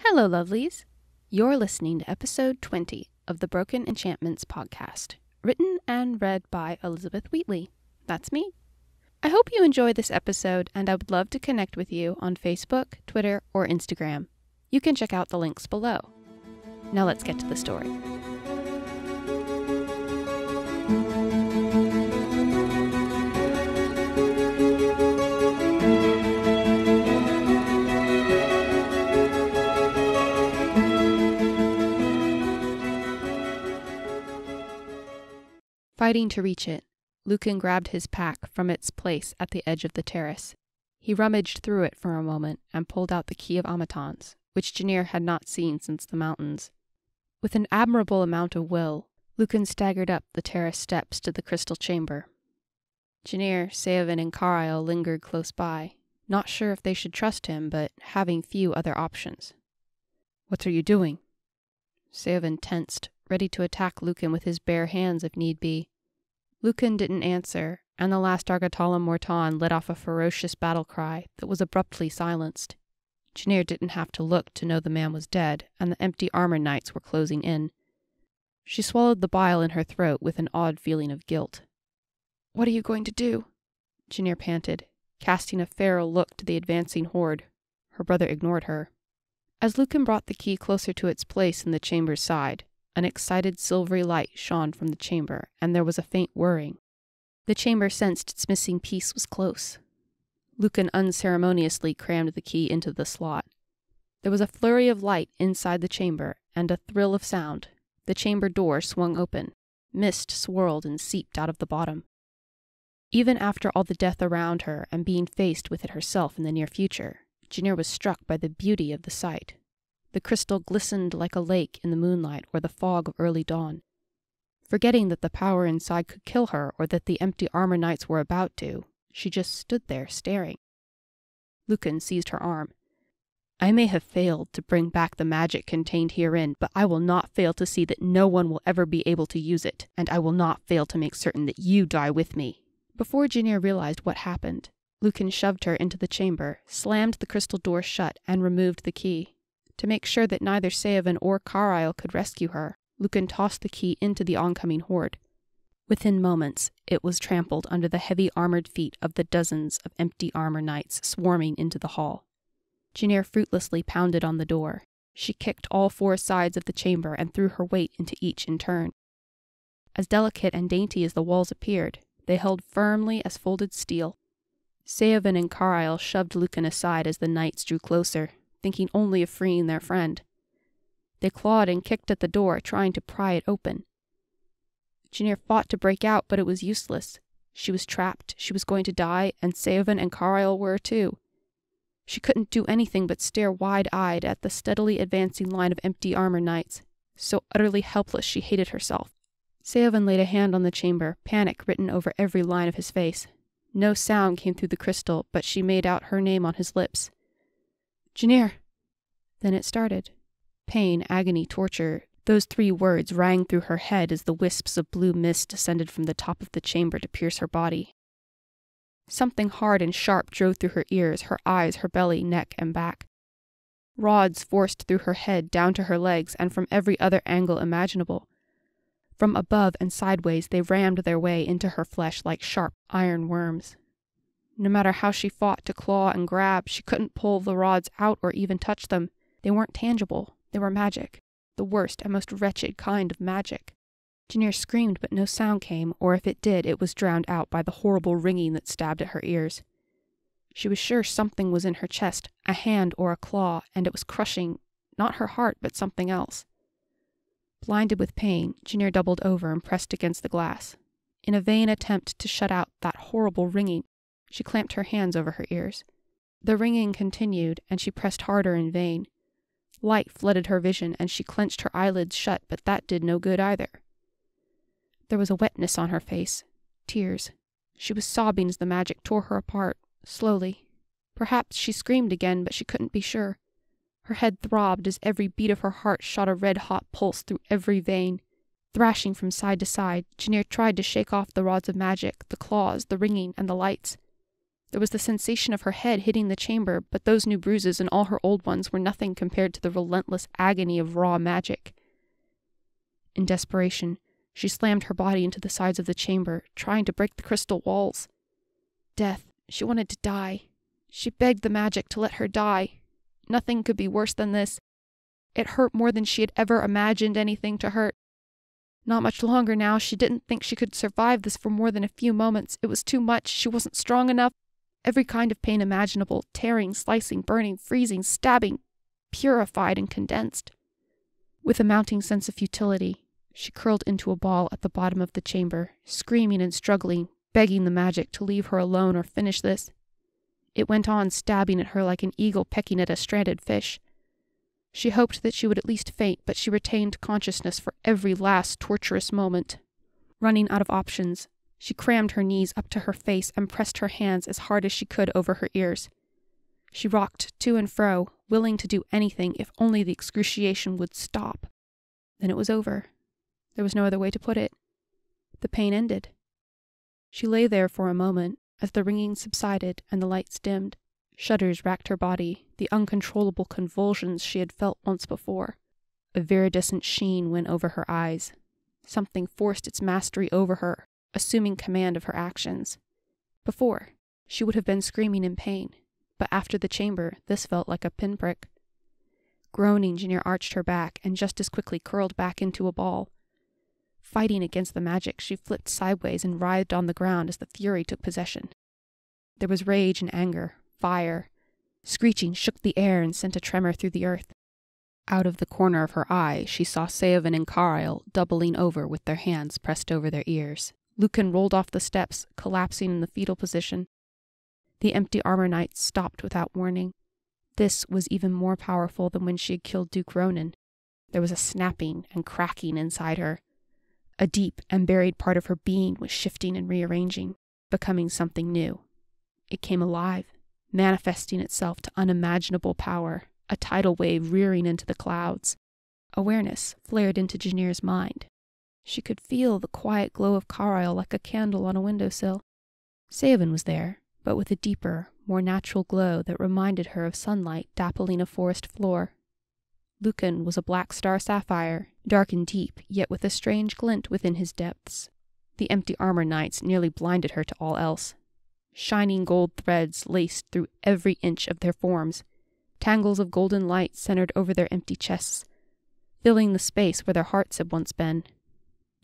Hello, lovelies. You're listening to episode 20 of the Broken Enchantments podcast, written and read by Elizabeth Wheatley. That's me. I hope you enjoy this episode, and I would love to connect with you on Facebook, Twitter, or Instagram. You can check out the links below. Now let's get to the story. Fighting to reach it, Lucan grabbed his pack from its place at the edge of the terrace. He rummaged through it for a moment and pulled out the key of Amatahns, which Janir had not seen since the mountains. With an admirable amount of will, Lucan staggered up the terrace steps to the crystal chamber. Janir, Seovan, and Carlisle lingered close by, not sure if they should trust him, but having few other options. "What are you doing?" Seovan tensed, ready to attack Lucan with his bare hands if need be. Lucan didn't answer, and the last Argatalam Morton let off a ferocious battle cry that was abruptly silenced. Janir didn't have to look to know the man was dead, and the empty armor knights were closing in. She swallowed the bile in her throat with an odd feeling of guilt. "What are you going to do?" Janir panted, casting a feral look to the advancing horde. Her brother ignored her. As Lucan brought the key closer to its place in the chamber's side, an excited silvery light shone from the chamber, and there was a faint whirring. The chamber sensed its missing piece was close. Lucan unceremoniously crammed the key into the slot. There was a flurry of light inside the chamber, and a thrill of sound. The chamber door swung open. Mist swirled and seeped out of the bottom. Even after all the death around her and being faced with it herself in the near future, Janir was struck by the beauty of the sight. The crystal glistened like a lake in the moonlight or the fog of early dawn. Forgetting that the power inside could kill her or that the empty armor knights were about to, she just stood there staring. Lucan seized her arm. "I may have failed to bring back the magic contained herein, but I will not fail to see that no one will ever be able to use it, and I will not fail to make certain that you die with me." Before Janir realized what happened, Lucan shoved her into the chamber, slammed the crystal door shut, and removed the key. To make sure that neither Seovan or Carlisle could rescue her, Lucan tossed the key into the oncoming horde. Within moments, it was trampled under the heavy armored feet of the dozens of empty armor knights swarming into the hall. Janir fruitlessly pounded on the door. She kicked all four sides of the chamber and threw her weight into each in turn. As delicate and dainty as the walls appeared, they held firmly as folded steel. Seovan and Carlisle shoved Lucan aside as the knights drew closer, thinking only of freeing their friend. They clawed and kicked at the door, trying to pry it open. Janir fought to break out, but it was useless. She was trapped, she was going to die, and Seovan and Carlisle were too. She couldn't do anything but stare wide-eyed at the steadily advancing line of empty armor knights. So utterly helpless she hated herself. Seovan laid a hand on the chamber, panic written over every line of his face. No sound came through the crystal, but she made out her name on his lips. "Janir!" Then it started. Pain, agony, torture. Those three words rang through her head as the wisps of blue mist descended from the top of the chamber to pierce her body. Something hard and sharp drove through her ears, her eyes, her belly, neck, and back. Rods forced through her head down to her legs and from every other angle imaginable. From above and sideways they rammed their way into her flesh like sharp iron worms. No matter how she fought to claw and grab, she couldn't pull the rods out or even touch them. They weren't tangible. They were magic. The worst and most wretched kind of magic. Janir screamed, but no sound came, or if it did, it was drowned out by the horrible ringing that stabbed at her ears. She was sure something was in her chest, a hand or a claw, and it was crushing, not her heart, but something else. Blinded with pain, Janir doubled over and pressed against the glass. In a vain attempt to shut out that horrible ringing, she clamped her hands over her ears. The ringing continued, and she pressed harder in vain. Light flooded her vision, and she clenched her eyelids shut, but that did no good either. There was a wetness on her face. Tears. She was sobbing as the magic tore her apart, slowly. Perhaps she screamed again, but she couldn't be sure. Her head throbbed as every beat of her heart shot a red-hot pulse through every vein. Thrashing from side to side, Janir tried to shake off the rods of magic, the claws, the ringing, and the lights. There was the sensation of her head hitting the chamber, but those new bruises and all her old ones were nothing compared to the relentless agony of raw magic. In desperation, she slammed her body into the sides of the chamber, trying to break the crystal walls. Death. She wanted to die. She begged the magic to let her die. Nothing could be worse than this. It hurt more than she had ever imagined anything to hurt. Not much longer now. She didn't think she could survive this for more than a few moments. It was too much. She wasn't strong enough. Every kind of pain imaginable, tearing, slicing, burning, freezing, stabbing, purified and condensed. With a mounting sense of futility, she curled into a ball at the bottom of the chamber, screaming and struggling, begging the magic to leave her alone or finish this. It went on stabbing at her like an eagle pecking at a stranded fish. She hoped that she would at least faint, but she retained consciousness for every last torturous moment. Running out of options, she crammed her knees up to her face and pressed her hands as hard as she could over her ears. She rocked to and fro, willing to do anything if only the excruciation would stop. Then it was over. There was no other way to put it. The pain ended. She lay there for a moment as the ringing subsided and the lights dimmed. Shudders racked her body, the uncontrollable convulsions she had felt once before. A viridescent sheen went over her eyes. Something forced its mastery over her, assuming command of her actions. Before, she would have been screaming in pain, but after the chamber, this felt like a pinprick. Groaning, Janir arched her back and just as quickly curled back into a ball. Fighting against the magic, she flipped sideways and writhed on the ground as the fury took possession. There was rage and anger, fire. Screeching shook the air and sent a tremor through the earth. Out of the corner of her eye, she saw Seovan and Karail doubling over with their hands pressed over their ears. Lucan rolled off the steps, collapsing in the fetal position. The empty armor knights stopped without warning. This was even more powerful than when she had killed Duke Ronan. There was a snapping and cracking inside her. A deep and buried part of her being was shifting and rearranging, becoming something new. It came alive, manifesting itself to unimaginable power, a tidal wave rearing into the clouds. Awareness flared into Janir's mind. She could feel the quiet glow of Karail like a candle on a windowsill. Seovan was there, but with a deeper, more natural glow that reminded her of sunlight dappling a forest floor. Lucan was a black star sapphire, dark and deep, yet with a strange glint within his depths. The empty armor knights nearly blinded her to all else. Shining gold threads laced through every inch of their forms. Tangles of golden light centered over their empty chests, filling the space where their hearts had once been.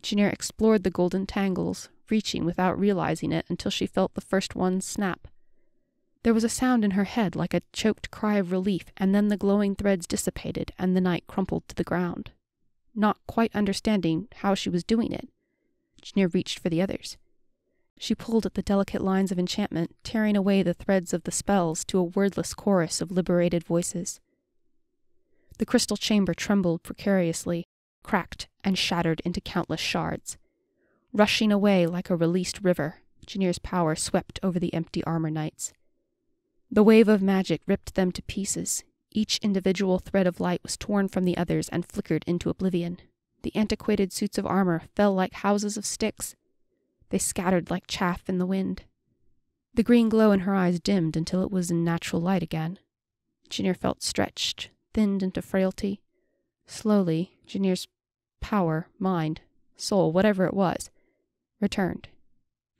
Janir explored the golden tangles, reaching without realizing it until she felt the first one snap. There was a sound in her head like a choked cry of relief, and then the glowing threads dissipated and the knight crumpled to the ground. Not quite understanding how she was doing it, Janir reached for the others. She pulled at the delicate lines of enchantment, tearing away the threads of the spells to a wordless chorus of liberated voices. The crystal chamber trembled precariously, cracked and shattered into countless shards. Rushing away like a released river, Janir's power swept over the empty armor knights. The wave of magic ripped them to pieces. Each individual thread of light was torn from the others and flickered into oblivion. The antiquated suits of armor fell like houses of sticks. They scattered like chaff in the wind. The green glow in her eyes dimmed until it was in natural light again. Janir felt stretched, thinned into frailty. Slowly, Janir's power, mind, soul, whatever it was, returned,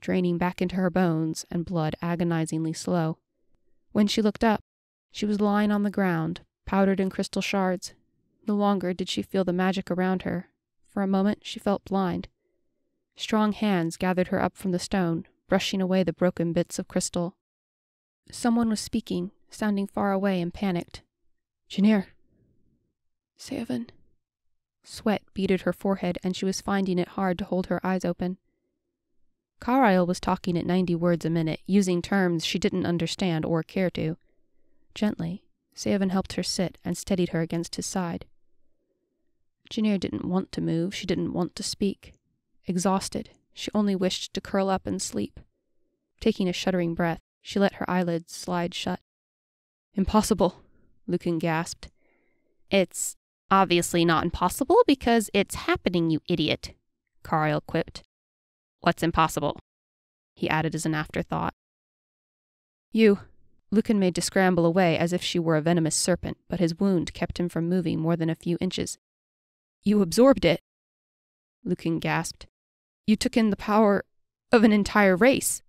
draining back into her bones and blood agonizingly slow. When she looked up, she was lying on the ground, powdered in crystal shards. No longer did she feel the magic around her. For a moment, she felt blind. Strong hands gathered her up from the stone, brushing away the broken bits of crystal. Someone was speaking, sounding far away and panicked. "Janir." "Seovan." Sweat beaded her forehead, and she was finding it hard to hold her eyes open. Karail was talking at 90 words a minute, using terms she didn't understand or care to. Gently, Seovan helped her sit and steadied her against his side. Janir didn't want to move, she didn't want to speak. Exhausted, she only wished to curl up and sleep. Taking a shuddering breath, she let her eyelids slide shut. "Impossible," Lucan gasped. "It's obviously not impossible because it's happening, you idiot," Karail quipped. "What's impossible?" he added as an afterthought. You. Lucan made to scramble away as if she were a venomous serpent, but his wound kept him from moving more than a few inches. You absorbed it. Lucan gasped. You took in the power of an entire race.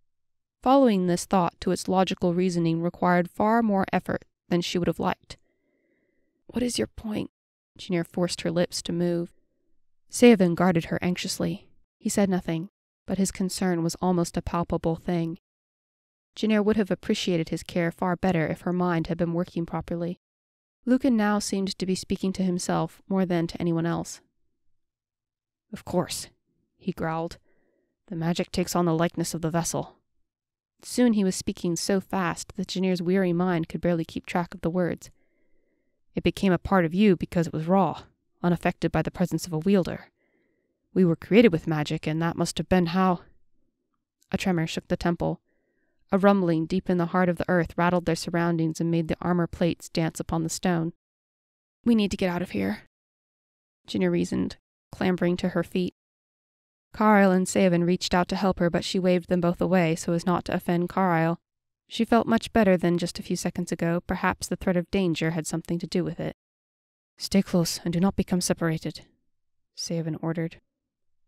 Following this thought to its logical reasoning required far more effort than she would have liked. What is your point? Janir forced her lips to move. Seovan guarded her anxiously. He said nothing, but his concern was almost a palpable thing. Janir would have appreciated his care far better if her mind had been working properly. Lucan now seemed to be speaking to himself more than to anyone else. Of course, he growled. The magic takes on the likeness of the vessel. Soon he was speaking so fast that Janir's weary mind could barely keep track of the words. It became a part of you because it was raw, unaffected by the presence of a wielder. We were created with magic, and that must have been how... A tremor shook the temple. A rumbling deep in the heart of the earth rattled their surroundings and made the armor plates dance upon the stone. We need to get out of here, Janir reasoned, clambering to her feet. Carlisle and Seovan reached out to help her, but she waved them both away so as not to offend Carlisle. She felt much better than just a few seconds ago. Perhaps the threat of danger had something to do with it. Stay close and do not become separated, Seovan ordered.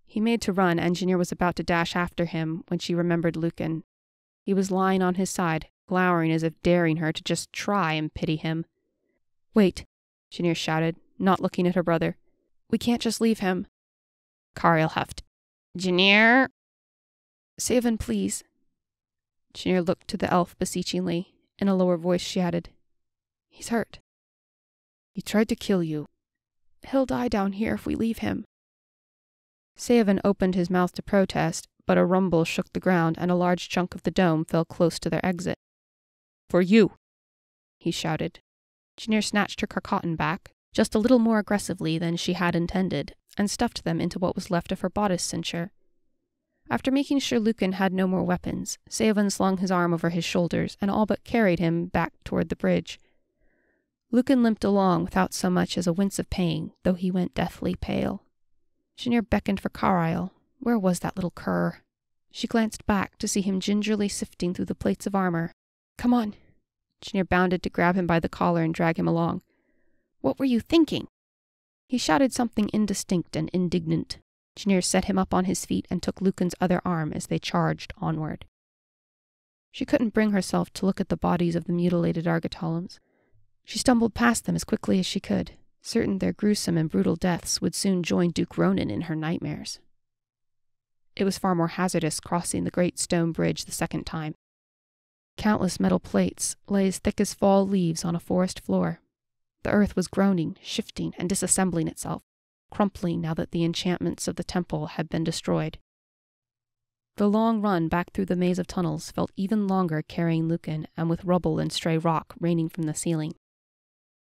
He made to run, and Janir was about to dash after him when she remembered Lucan. He was lying on his side, glowering as if daring her to just try and pity him. Wait, Janir shouted, not looking at her brother. We can't just leave him. Carlisle huffed. Janir? Seovan, please. Janir looked to the elf beseechingly. In a lower voice she added, He's hurt. He tried to kill you. He'll die down here if we leave him. Seovan opened his mouth to protest, but a rumble shook the ground and a large chunk of the dome fell close to their exit. For you, he shouted. Janir snatched her carcotton back, just a little more aggressively than she had intended, and stuffed them into what was left of her bodice cincher. After making sure Lucan had no more weapons, Seovan slung his arm over his shoulders and all but carried him back toward the bridge. Lucan limped along without so much as a wince of pain, though he went deathly pale. Janir beckoned for Carlisle. Where was that little cur? She glanced back to see him gingerly sifting through the plates of armor. Come on. Janir bounded to grab him by the collar and drag him along. What were you thinking? He shouted something indistinct and indignant. Janir set him up on his feet and took Lucan's other arm as they charged onward. She couldn't bring herself to look at the bodies of the mutilated Argatolums. She stumbled past them as quickly as she could, certain their gruesome and brutal deaths would soon join Duke Ronan in her nightmares. It was far more hazardous crossing the great stone bridge the second time. Countless metal plates lay as thick as fall leaves on a forest floor. The earth was groaning, shifting, and disassembling itself, crumpling now that the enchantments of the temple had been destroyed. The long run back through the maze of tunnels felt even longer carrying Lucan, and with rubble and stray rock raining from the ceiling.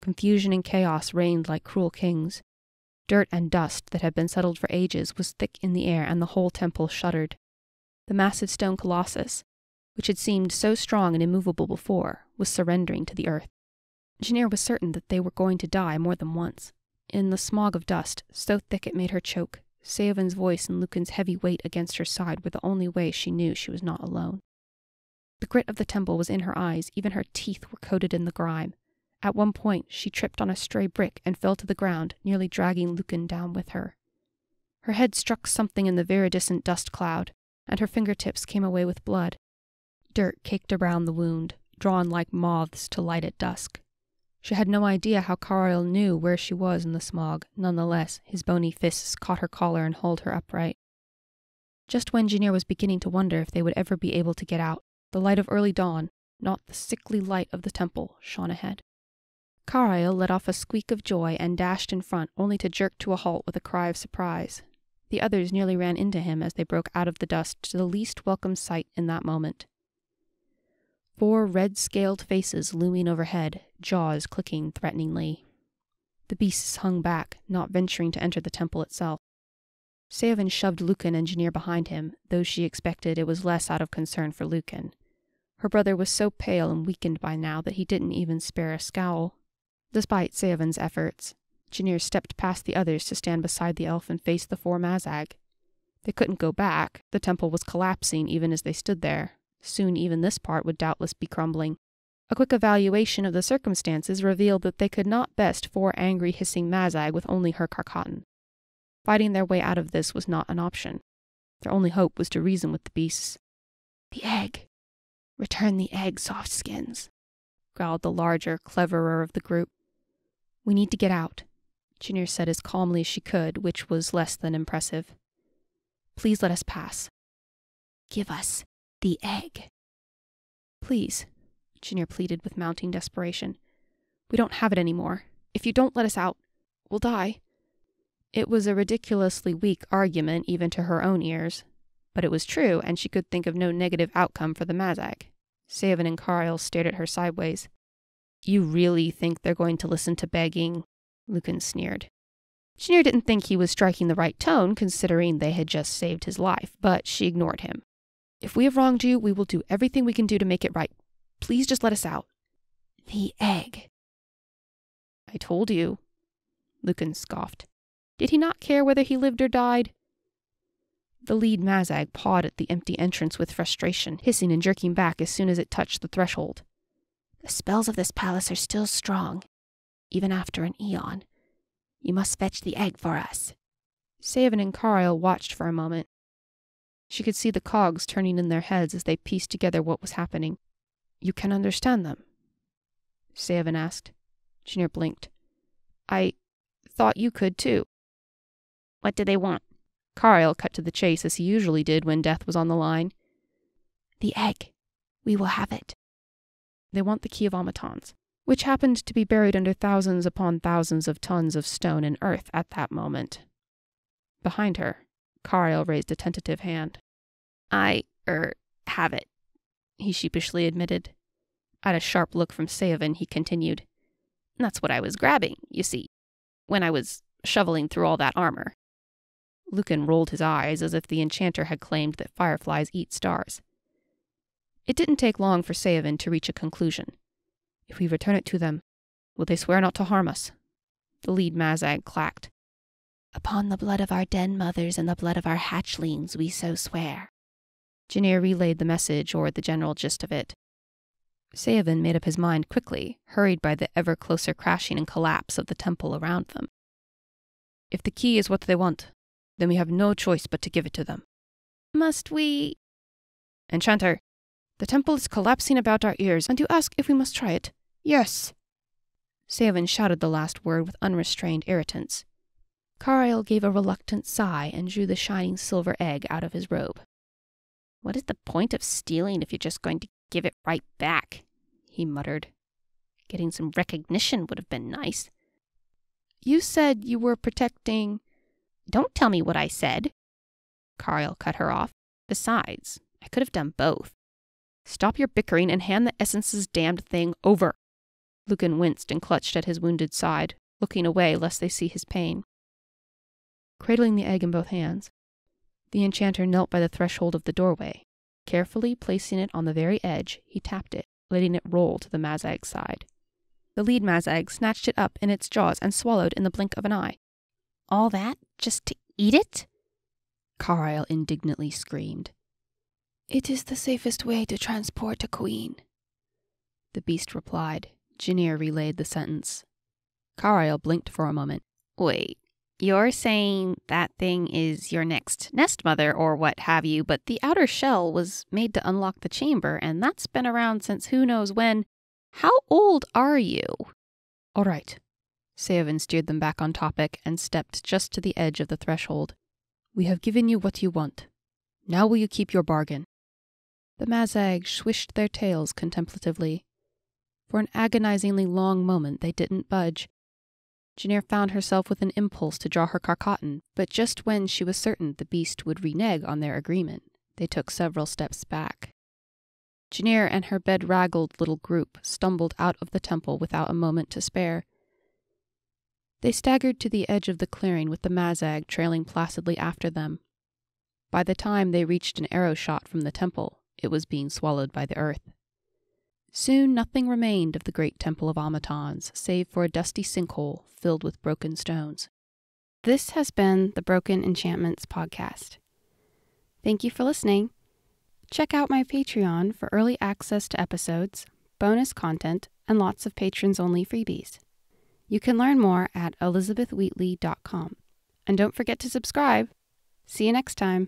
Confusion and chaos reigned like cruel kings. Dirt and dust that had been settled for ages was thick in the air, and the whole temple shuddered. The massive stone colossus, which had seemed so strong and immovable before, was surrendering to the earth. Janir was certain that they were going to die more than once. In the smog of dust, so thick it made her choke, Seovan's voice and Lucan's heavy weight against her side were the only way she knew she was not alone. The grit of the temple was in her eyes, even her teeth were coated in the grime. At one point, she tripped on a stray brick and fell to the ground, nearly dragging Lucan down with her. Her head struck something in the viridescent dust cloud, and her fingertips came away with blood. Dirt caked around the wound, drawn like moths to light at dusk. She had no idea how Carlisle knew where she was in the smog. Nonetheless, his bony fists caught her collar and hauled her upright. Just when Janir was beginning to wonder if they would ever be able to get out, the light of early dawn, not the sickly light of the temple, shone ahead. Carlisle let off a squeak of joy and dashed in front, only to jerk to a halt with a cry of surprise. The others nearly ran into him as they broke out of the dust to the least welcome sight in that moment. 4 red-scaled faces looming overhead, jaws clicking threateningly. The beasts hung back, not venturing to enter the temple itself. Seovan shoved Lucan and Janir behind him, though she expected it was less out of concern for Lucan. Her brother was so pale and weakened by now that he didn't even spare a scowl. Despite Seovan's efforts, Janir stepped past the others to stand beside the elf and face the 4 Mazag. They couldn't go back. The temple was collapsing even as they stood there. Soon even this part would doubtless be crumbling. A quick evaluation of the circumstances revealed that they could not best 4 angry hissing Mazag with only her Carcatan. Fighting their way out of this was not an option. Their only hope was to reason with the beasts. "The egg! Return the egg, soft skins," growled the larger, cleverer of the group. "We need to get out," Janir said as calmly as she could, which was less than impressive. "Please let us pass." "Give us the egg." "Please," Janir pleaded with mounting desperation. "We don't have it anymore. If you don't let us out, we'll die." It was a ridiculously weak argument even to her own ears, but it was true, and she could think of no negative outcome for the Mazag. Seven and Carl stared at her sideways. "You really think they're going to listen to begging?" Lucan sneered. Janir didn't think he was striking the right tone, considering they had just saved his life, but she ignored him. "If we have wronged you, we will do everything we can do to make it right. Please just let us out." "The egg." "I told you," Lucan scoffed. Did he not care whether he lived or died? The lead Mazag pawed at the empty entrance with frustration, hissing and jerking back as soon as it touched the threshold. "The spells of this palace are still strong, even after an eon. You must fetch the egg for us." Seven and Carl watched for a moment. She could see the cogs turning in their heads as they pieced together what was happening. "You can understand them?" Seven asked. Janir blinked. "I thought you could too." "What do they want?" Carl cut to the chase as he usually did when death was on the line. "The egg. We will have it." "They want the key of Amatahns," which happened to be buried under thousands upon thousands of tons of stone and earth at that moment. Behind her, Carl raised a tentative hand. I have it," he sheepishly admitted. At a sharp look from Seven, he continued, "That's what I was grabbing, you see, when I was shoveling through all that armor." Lucan rolled his eyes as if the enchanter had claimed that fireflies eat stars. It didn't take long for Seven to reach a conclusion. "If we return it to them, will they swear not to harm us?" The lead Mazag clacked. "Upon the blood of our den mothers and the blood of our hatchlings we so swear." Janir relayed the message, or the general gist of it. Seven made up his mind quickly, hurried by the ever closer crashing and collapse of the temple around them. "If the key is what they want, then we have no choice but to give it to them." "Must we—" "Enchanter, the temple is collapsing about our ears, and you ask if we must try it?" "Yes." Seven shouted the last word with unrestrained irritance. Carl gave a reluctant sigh and drew the shining silver egg out of his robe. "What is the point of stealing if you're just going to give it right back?" he muttered. "Getting some recognition would have been nice." "You said you were protecting—" "Don't tell me what I said." Carl cut her off. "Besides, I could have done both. Stop your bickering and hand the essence's damned thing over." Lucan winced and clutched at his wounded side, looking away lest they see his pain. Cradling the egg in both hands, the enchanter knelt by the threshold of the doorway. Carefully placing it on the very edge, he tapped it, letting it roll to the Mazag's side. The lead Mazag snatched it up in its jaws and swallowed in the blink of an eye. "All that just to eat it?" Carl indignantly screamed. "It is the safest way to transport a queen," the beast replied. Janir relayed the sentence. Carl blinked for a moment. "Wait, you're saying that thing is your next nest mother or what have you, but the outer shell was made to unlock the chamber, and that's been around since who knows when. How old are you?" "All right." Seven steered them back on topic and stepped just to the edge of the threshold. "We have given you what you want. Now will you keep your bargain?" The Mazag swished their tails contemplatively. For an agonizingly long moment they didn't budge. Janir found herself with an impulse to draw her Carcatan, but just when she was certain the beast would renege on their agreement, they took several steps back. Janir and her bedraggled little group stumbled out of the temple without a moment to spare. They staggered to the edge of the clearing with the Mazag trailing placidly after them. By the time they reached an arrow shot from the temple, it was being swallowed by the earth. Soon nothing remained of the great temple of Amatahns, save for a dusty sinkhole filled with broken stones. This has been the Broken Enchantments podcast. Thank you for listening. Check out my Patreon for early access to episodes, bonus content, and lots of patrons-only freebies. You can learn more at elizabethwheatley.com. And don't forget to subscribe. See you next time.